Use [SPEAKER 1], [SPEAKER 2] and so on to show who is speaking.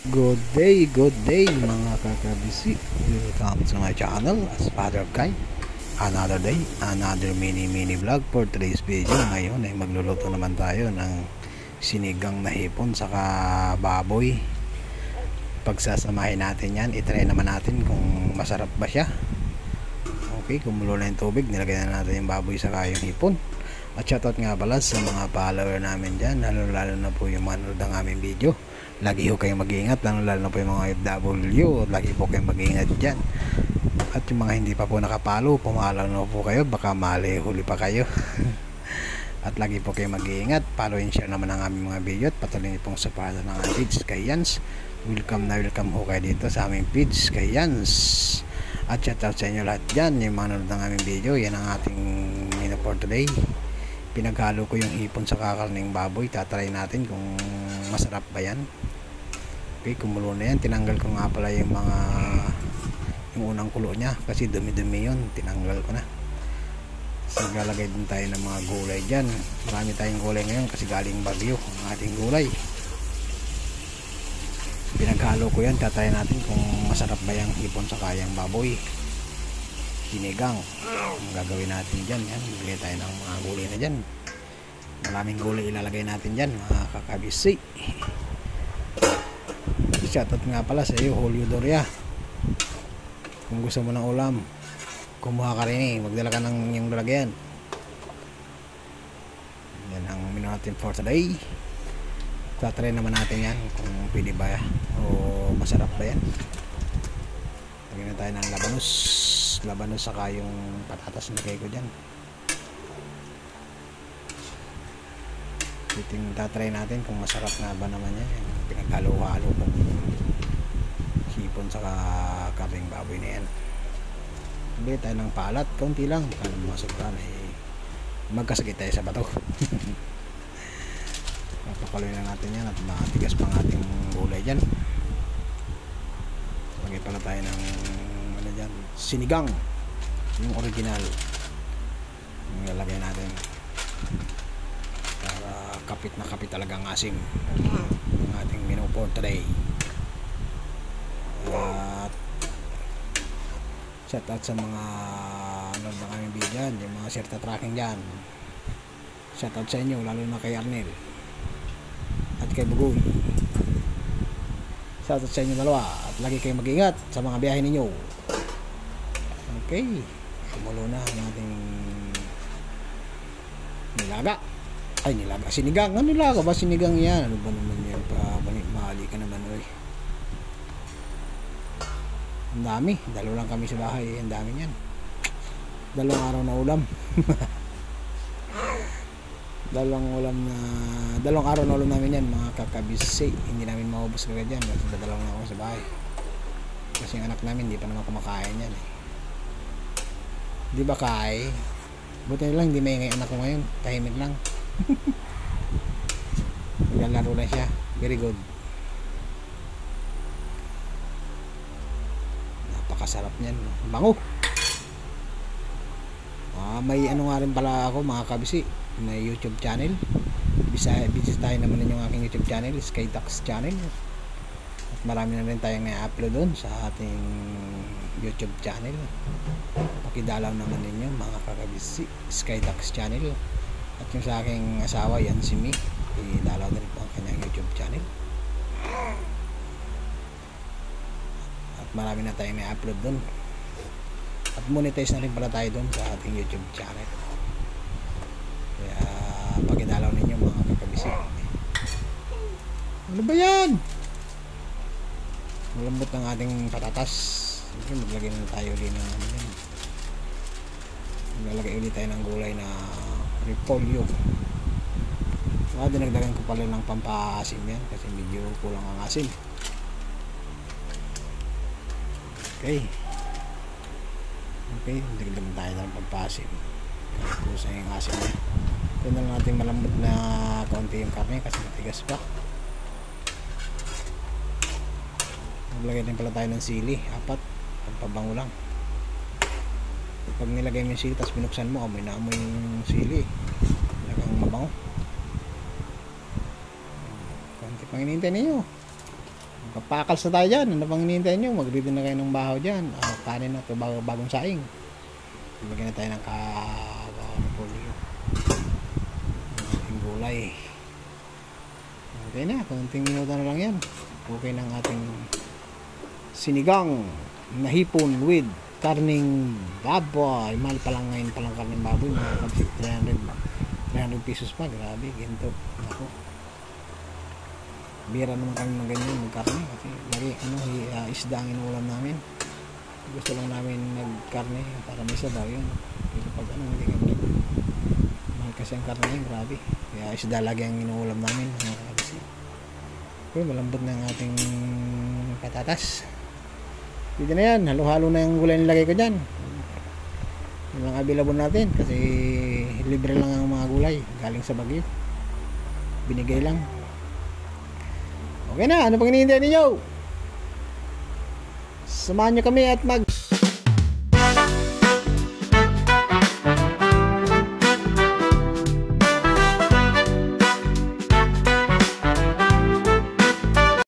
[SPEAKER 1] Good day mga kakabisi. Welcome to my channel as Father of Kai. Another day, another mini vlog for today's video. Ngayon ay magluluto naman tayo ng sinigang na hipon saka baboy. Pagsasamahin natin yan, itry naman natin kung masarap ba siya. Okay, kumulo na yung tubig, nilagay na natin yung baboy saka yung hipon. At shoutout nga pala sa mga follower namin dyan, lalo na po yung manood ng aming video. Lagi ho kayong mag-iingat, lalo na po yung mga OFW. Lagi po kayong mag-iingat dyan. At yung mga hindi pa po nakapalo, pumalaw na po kayo, baka mali huli pa kayo. At lagi po kayong mag-iingat, follow and share naman ang aming mga video. At patuloy niyo pong supportan ng aming page kay Yans. Welcome ho kayo dito sa aming page kay Yans. At shoutout sa inyo lahat dyan, yung mga nanood ng aming video. Yan ang ating menu for today. Pinaghalo ko yung hipon sa kakarning baboy. Tatry natin kung masarap ba yan. Okay, kumulo na yan. Tinanggal ko nga pala yung unang kulo nya kasi dumi-dumi yun. Tinanggal ko na. So lalagay din tayo ng mga gulay dyan. Marami tayong gulay ngayon kasi galing Bagyo ang ating gulay. Pinaghalo ko yan. Tatry natin kung masarap ba yung hipon sa kayang baboy. Sinigang ang gagawin natin dyan. Yan, bigay tayo ng mga gulay na dyan. Maraming gulay ilalagay natin dyan mga kakabisi. Shoutout nga pala sa iyo Julio Doria. Kung gusto mo ng ulam, kumuha ka rin magdala ka ng yung lalagyan. Yan ang menu natin for today. Tatry naman natin yan kung pwede ba o masarap ba yan. Lagyan na tayo ng labanos saka yung patatas na ko dyan. Tatry natin kung masarap nga ba naman yan. Pinaghalo-halo kong hipon saka karning baboy na yan. Bili tayo ng palat, kaunti lang para masubran magkasakit tayo sa bato. Papakaloy na natin yan at matigas pang ating gulay dyan. Lagay pala tayo ng dyan, sinigang yung original yung lalagay natin para kapit na kapit talaga ang asim ng ating menu for today. At shout out sa mga nanood ng aming video dyan, yung mga Sirta Tracking dyan. Shout out sa inyo lalo na kay Arnel at kay Bugoy. Shout out sa inyo dalawa at lagi kayong mag-ingat sa mga biyahe ninyo. Okay, kumulo na ang ating nilaga. Ay, nilaga. Sinigang. Ano nilaga ba? Sinigang yan. Ano ba naman yan? Mahali ka naman. Oy. Ang dami. Dalaw lang kami sa bahay. Ang dami yan. Dalawang araw na ulam. Dalawang araw na ulam namin yan. Mga kakabisi. Hindi namin maubos agad yan. Dadalaw na ako sa bahay. Kasi yung anak namin hindi pa naman kumakain yan eh. Di ba Kai? Buti na lang hindi maingay anak ko ngayon. Tahimik lang. Naglalaro na siya. Very good. Napakasarap niyan. Bango. May ano nga rin pala ako mga kabisi. May YouTube channel. Bisitahin naman yung aking YouTube channel. Skytax channel. At marami na rin tayong na-upload doon sa ating YouTube channel. Pakidalaw naman ninyo mga kakabisi, Skytax channel. At yung sa aking asawa yan si Mi, idalaw na rin po ang kanyang YouTube channel. At marami na tayong na-upload doon. At monetize na rin pala tayo doon sa ating YouTube channel. Kaya pakidalaw ninyo mga kakabisi. Ano ba yan? Malambot ng ating patatas. Maglagay na tayo ulit ng ano yan. Maglalagay ulit tayo ng gulay na repolyo. Dinagdagan ko pala ng pampaasim yan kasi medyo kulang ang asim. Okay, dagdagan tayo ng pampaasim. Kusang yung asim niya. Ito na lang natin malambot na kaunti yung karne kasi matigas pa. Maglagay din pala tayo ng sili, 4, pagpabango lang. Pag nilagay mo yung sili tapos binuksan mo, amoy na amoy yung sili, talagang mabango. Konti pang hinihintay ninyo. Papakals na tayo dyan. Ano pang hinihintay nyo? Mag-ready na kayo ng bahaw dyan. Kanin na ito, bagong saing. Bigyan na tayo ng kapulyo. Ating gulay. Okay na, konting minuto na lang yan. Okay ng ating sinigang na hipon with karning baboy. Mahal pa lang ngayon palang karning baboy. Mga kapsik, 300 pesos pa. Grabe, ginto. Ako. Bira naman kami ng ganyan, magkarne. Kasi lagi, isda ang inuulam namin. Gusto lang namin nagkarne para may sabaw yun. Pero pag hindi kami mahal kasi ang karne yun, grabe. Kaya isda lagi ang inuulam namin. Okay, malambot na ang ating patatas. Dito na yan, halo-halo na yung gulay nilagay ko dyan. Yung mga available natin kasi libre lang ang mga gulay galing sa Baguio. Binigay lang. Okay na, ano pang hinihintay ninyo? Samahan nyo kami at